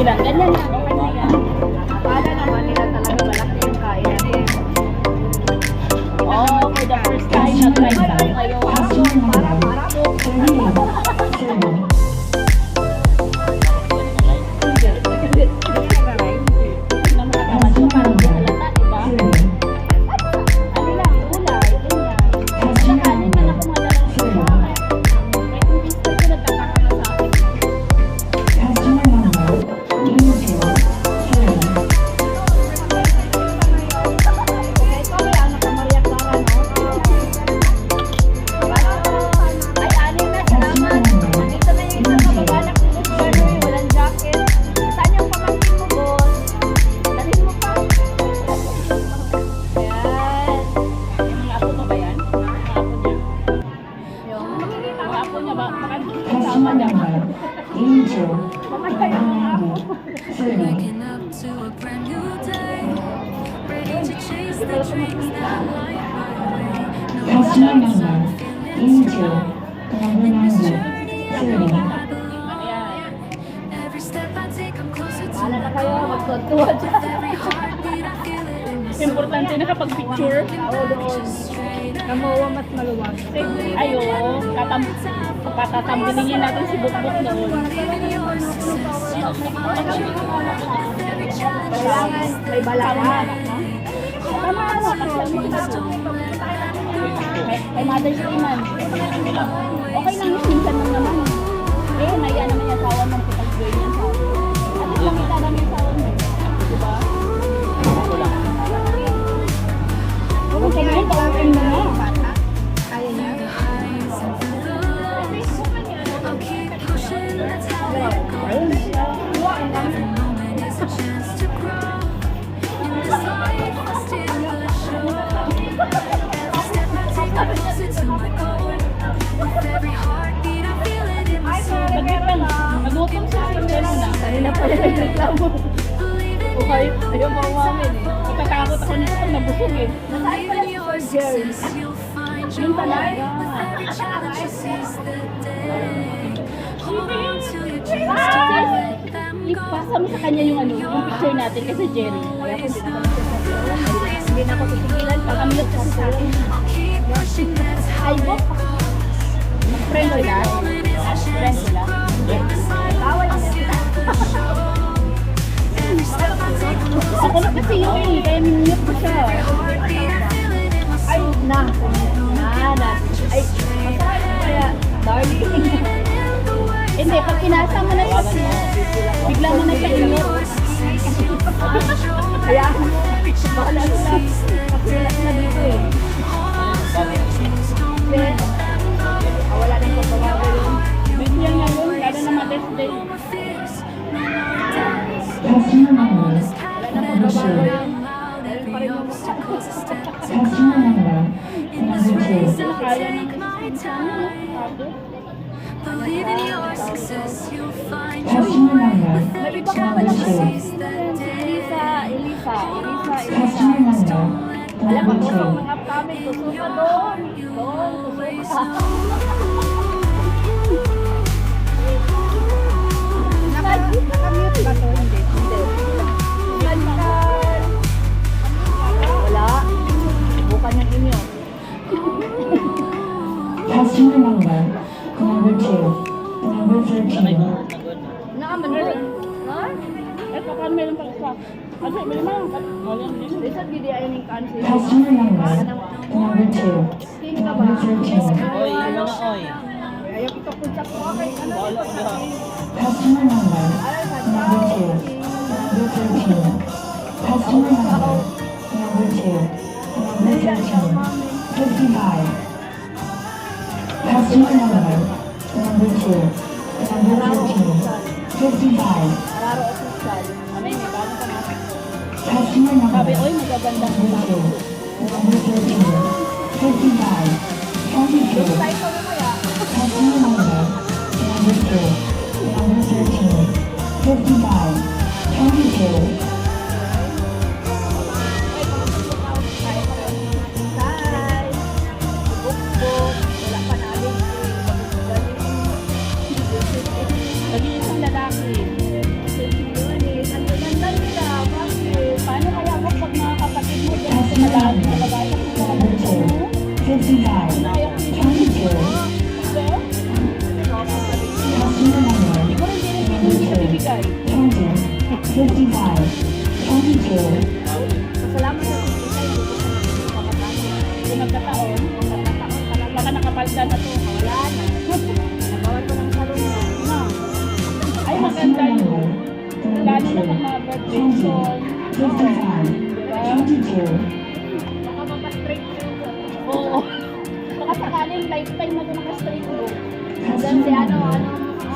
Ilan? Ganyan lang. Okay na yan. Akala naman nila talaga malaki yung kain natin. Oh, for the first time na try tayo ngayon. Na mga kamadyo, parang di halata, diba? Ano lang, gulay, ganyan. Sa kanin man ako mga dalawang suha. May kumbista ko nagtataka na sa akin. Ikaw may anak ka Maria Clara, no? Ay, anin na, salamat. Nandito na yung isang kamag-anak ni Boss Barry, walang jacket. Saan yung pamangkin mo, boss? Dalhin mo pa. Ayan. Yung apo mo ba yan? Yung apo niya? Yung Yung apo niya ba? Baka kasama niya ba? pamatay ang mga ako. Waking up to a brand new day, ready to chase the dreams that light my way. No doubts, I'm feeling strong. In this journey, I know I belong. Every step I take, I'm closer to Bahala na my kayo, goal. magtuwa dyan. Every heartbeat, I feel it in my soul. Importante na kapag picture. Oo, doon. Kamuha mas maluwag. Ayo, patatambilingin natin si Bukbuk noon. Kailangan, may balangan. Tama ano, kasi ang mga kay Mother's Day man. Okay lang yun, minsan lang naman. Eh, naiya naman yung asawa mong kitag-gawin yan sa akin. At least makita namin yung asawa mo. Diba? Ako lang. Huwag ka na, pauwiin mo na. Kaya niya. I'll keep pushing, that's how it goes. Every moment is a chance to grow. In this life, I steer the show. Every step I take, I'm closer to my goal. With every heartbeat, I feel it in my soul. Pagkipan, nagutom sa akin na. Kanina pala nagreklamo. Believing Okay, ayaw pa umamin eh. Natatakot ako nito pag nabusog eh. Nasaan pala si your Sir Jerry? success, you'll find Yun joy. talaga. Every challenge you seize the day. Hold on to your dreams, don't let them go. Ipasa mo sa kanya yung ano, yung picture natin kasi Jerry. Kaya ko dito kami sa hindi na ako titigilan pag ang look kasi sa akin. I'll keep pushing, that's how Ay, Bok. Friend sila. Friend sila. Bawal na sila. every step I take, I'm closer Ako na kasi yun eh, kaya minute ko siya. heartbeat, I feel it in my Ay, soul. na. Ay, masarap kaya, darling. Hindi, pag pinasa mo na siya, bigla mo na siya init. Kaya, bahala sila. Mag-relax na dito eh. Kasi, wala nang pagbabago yun. Ganyan nga yun, lalo na Mother's Day. Wala nang pagbabago yun. Dahil pa rin yung mukha. Kaya ng sabi. Believe in your success, you'll find joy. With May every iba ka pala challenge you kasi. seize the day. Elisa. Don't let Alam mo, them kusog go. ng upcoming. Kusog ka doon. Doon, kusog ka. Nakamute ba to? Hindi. Ganda. Wala. Bukan yung inyo. Customer number 2, number 13. Nakamanod. Ha? Eh, paano meron pa isa? Kasi, may naman. Wala din. Lisa, gidi ayaw ng kansi. Customer number 2, Sino ka ba? number 13. Oy, yung mga oy. Ayaw kita punta ko. Okay, ano ito sa akin? Customer number Ay, number matao. 2, number 13. Customer number 2, number 13. 55. Customer number 2, number 13. 55. Araro official. Ano yun, may bago pa natin. Customer Sabi, number oy, magaganda ko number 2, number 13. 55. 22. Tayo pa mo kaya. Customer number 2, number 13. 55. 22. Hi! Bukbuk. Wala pa namin. Nag-iisang lalaki. Yun. gulay. 20, 55, 22, Salamat sa pagkita, hindi ko siya nakakataon. Kung nagkataon, baka nakapalda na to. Wala na. Nagawan ko ng salon na. No. Ay, maganda yun. Lalo na pag mga birthday son. 55, 22, Baka mapastraight yun. Oo. Baka sakaling lifetime na ito naka-straight mo. Hanggang si ano,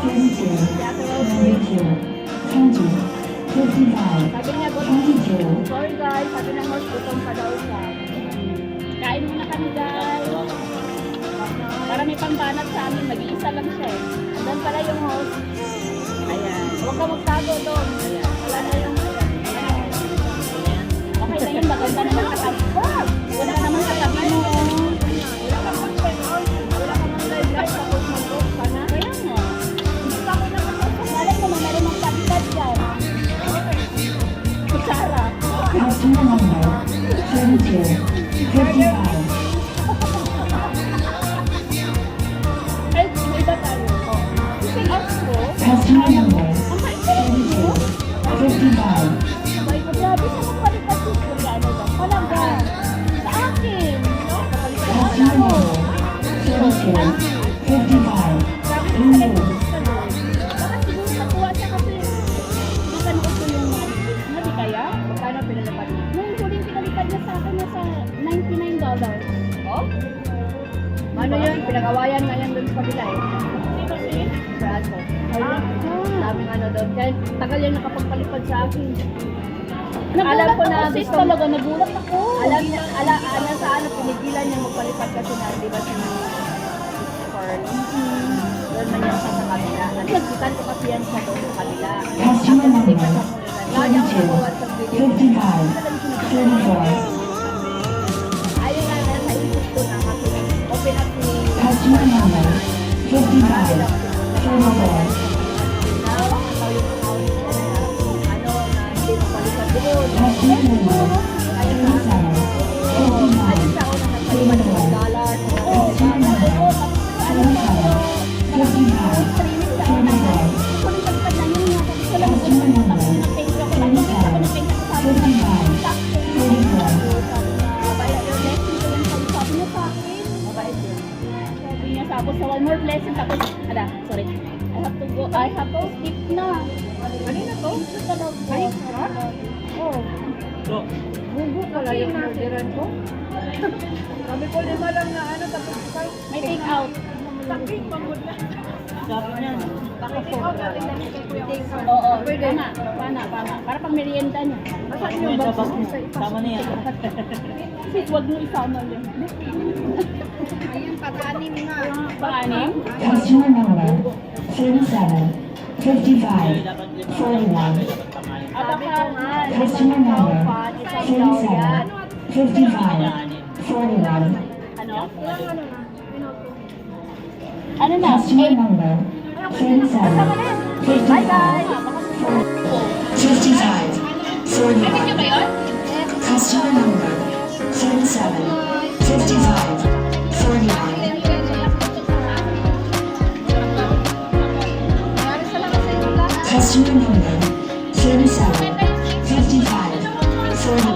72, si Ate Rose. 22, 20, 55, Sabi niya, 22, sorry guys, sabi ng host, gutom pa daw siya. Kain muna kami, guys. Para may pambanat sa amin. Mag-iisa lang siya eh. Doon pala yung host. Ayan. Huwag ka magtago doon. Wala na yung Okay na yun. Maganda naman katabi. Wala ka naman katabi mo. wala kang mag-turn-on. Wala kang mag-live live tapos mag-host ka na. Kaya nga. Hindi pa ako nakapos. Malay mo, meron ng pagkat yan. Kutsara. customer number 32, 55, Ay, may iba tayo. Kasi ako, customer number ang maipalit mo. 55, Sabay ko, grabe sa mga palipat ko. Ano ba? Talaga. Sa akin. No? customer number 32, 55, Grabe sa Blue, Baka siguro nakuha siya kasi bukan ko yung mga mo, di kaya? Magkano pinalapad niya? Nung huling pinalipad niya sa akin nasa $99. Oh? Ano yun? Pinagawayan nga yan doon sa kabila eh. Sino si? Sa aso. Ah. Daming ano doon. Kaya tagal yan nakapagpalipad sa akin. Nagulat Alam ko na ako, sis, gusto- talaga nagulat ako. Alam niya, ano sa ano, pinigilan niya magpalipad kasi na, di ba siya Pearl? Doon man yan siya sa kabila. Nagsikitan ko kasi yan siya doon sa kabila. customer Tapos di pa number siya muna. Lagi ako nakuha sa video. 55, 34, Ayun nga, nasa isip ko na kasi open up ni customer number 55, 34, ano na hindi mapalipad doon. customer number 37, 59, Ayun siya ako na nagpalipad ng dollars. customer number 47, 55, 24, Kuling pagpad na yun nga, tapos ko lang mag-usap, tapos nag-thank you ako, nag-thank ako, nag-thank ako, sabi niya, 55, sakto yun. 34, Mabait yung blessing ko lang sabi niya sa akin. Mabait yun. Sabi niya, tapos sa one more blessing, tapos, sorry, I have to skip na. Kanina to? Ito talaga. Ay, ha? Oh. Bugo pala yung orderan ko. Sabi ko 5 lang na ano, tapos 5. May take out. Sakit, pamod na. Baka sobra. Oo, tama. Para pang merienda niya. Asan yung box? Tama na yan. Sis, wag mo isama yan. Ayun, pag-anim na. Pang-anim? customer number 37, 55, 41, Abakal. customer number 37, 55, 41, Ano? Ano na? customer 8. number 37, 55, 55, 41, ba yun? customer number 37, 55, 41, customer number 37, 55, 41.